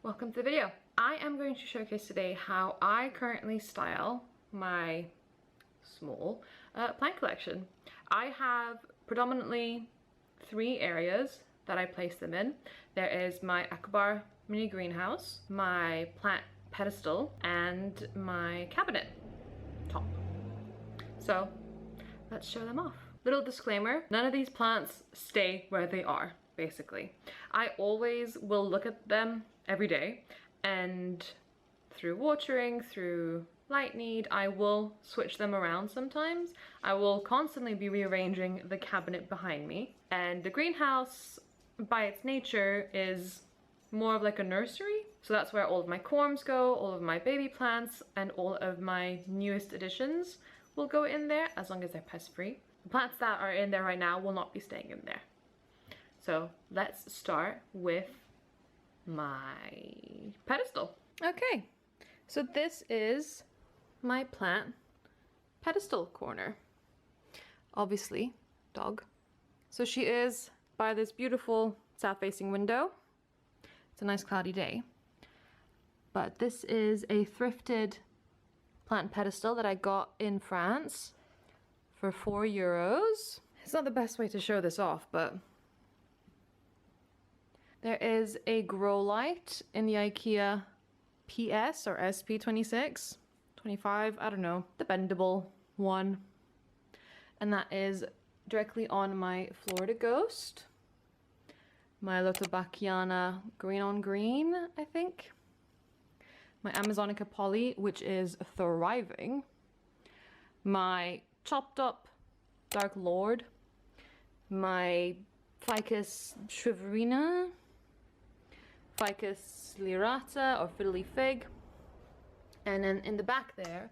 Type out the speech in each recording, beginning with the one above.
Welcome to the video. I am going to showcase today how I currently style my small plant collection. I have predominantly 3 areas that I place them in. There is my Åkerbar mini greenhouse, my plant pedestal, and my cabinet top. So let's show them off. Little disclaimer, none of these plants stay where they are, basically. I always will look at them every day, and through watering, through light need, I will switch them around sometimes. I will constantly be rearranging the cabinet behind me. And the greenhouse, by its nature, is more of like a nursery. So that's where all of my corms go, all of my baby plants, and all of my newest additions will go in there, as long as they're pest free. The plants that are in there right now will not be staying in there. So let's start with my pedestal. Okay, so this is my plant pedestal corner. Obviously, dog. So she is by this beautiful south-facing window. It's a nice cloudy day. But this is a thrifted plant pedestal that I got in France for €4. It's not the best way to show this off, but there is a grow light in the Ikea PS or SP26, 25, I don't know, the bendable one. And that is directly on my Florida Ghost. My Lotobachiana green on green, I think. My Amazonica Poly, which is thriving. My chopped up Dark Lord. My Ficus Shriverina. Ficus lirata or fiddly fig, and then in the back there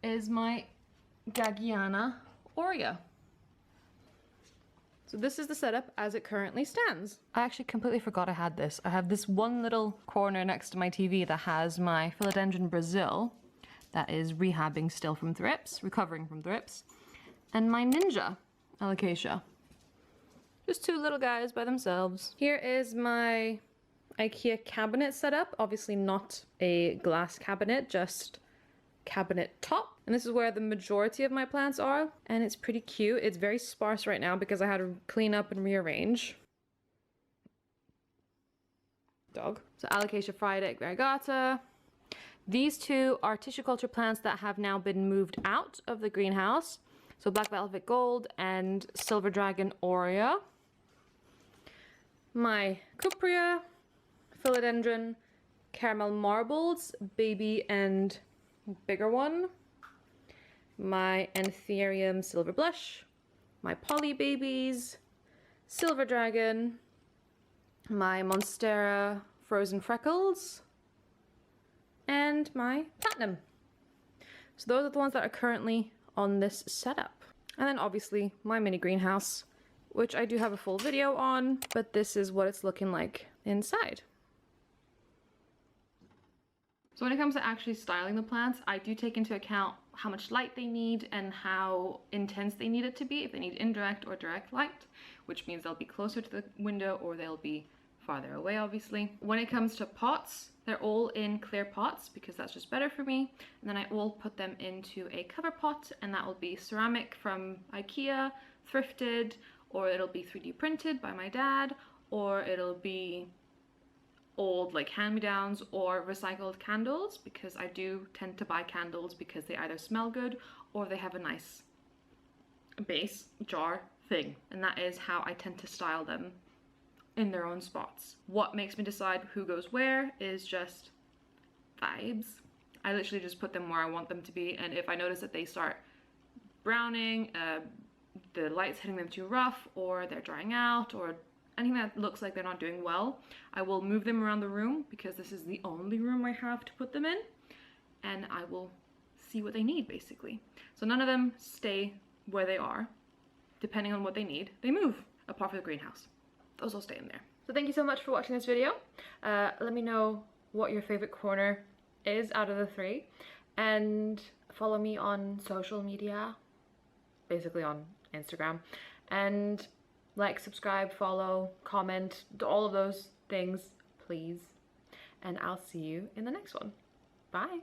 is my Gagiana aurea. So this is the setup as it currently stands. I actually completely forgot I had this. I have this one little corner next to my TV that has my Philodendron Brazil that is rehabbing still from thrips, recovering from thrips, and my Ninja Alocasia. Just 2 little guys by themselves. Here is my Ikea cabinet setup, obviously not a glass cabinet, just cabinet top. And this is where the majority of my plants are, and it's pretty cute. It's very sparse right now because I had to clean up and rearrange. Dog. So Alocasia Friday variegata. These 2 are tissue culture plants that have now been moved out of the greenhouse. So Black Velvet Gold and Silver Dragon Aurea. My Cupria, Philodendron, Caramel Marbles, baby and bigger one. My Anthurium Silver Blush, my Poly Babies, Silver Dragon, my Monstera Frozen Freckles, and my Platinum. So those are the ones that are currently on this setup. And then obviously my mini greenhouse, which I do have a full video on, but this is what it's looking like inside. So when it comes to actually styling the plants, I do take into account how much light they need and how intense they need it to be, if they need indirect or direct light, which means they'll be closer to the window or they'll be farther away, obviously. When it comes to pots, they're all in clear pots because that's just better for me. And then I will put them into a cover pot, and that will be ceramic from Ikea, thrifted, or it'll be 3D printed by my dad, or it'll be old like hand-me-downs or recycled candles, because I do tend to buy candles because they either smell good or they have a nice base jar thing, and that is how I tend to style them in their own spots. What makes me decide who goes where is just vibes. I literally just put them where I want them to be, and if I notice that they start browning, the light's hitting them too rough, or they're drying out, or anything that looks like they're not doing well, I will move them around the room, because this is the only room I have to put them in, and I will see what they need, basically. So none of them stay where they are. Depending on what they need, they move, apart from the greenhouse. Those will stay in there. So thank you so much for watching this video. Let me know what your favorite corner is out of the 3, and follow me on social media, basically on Instagram, and like, subscribe, follow, comment, all of those things, please. and I'll see you in the next one. Bye!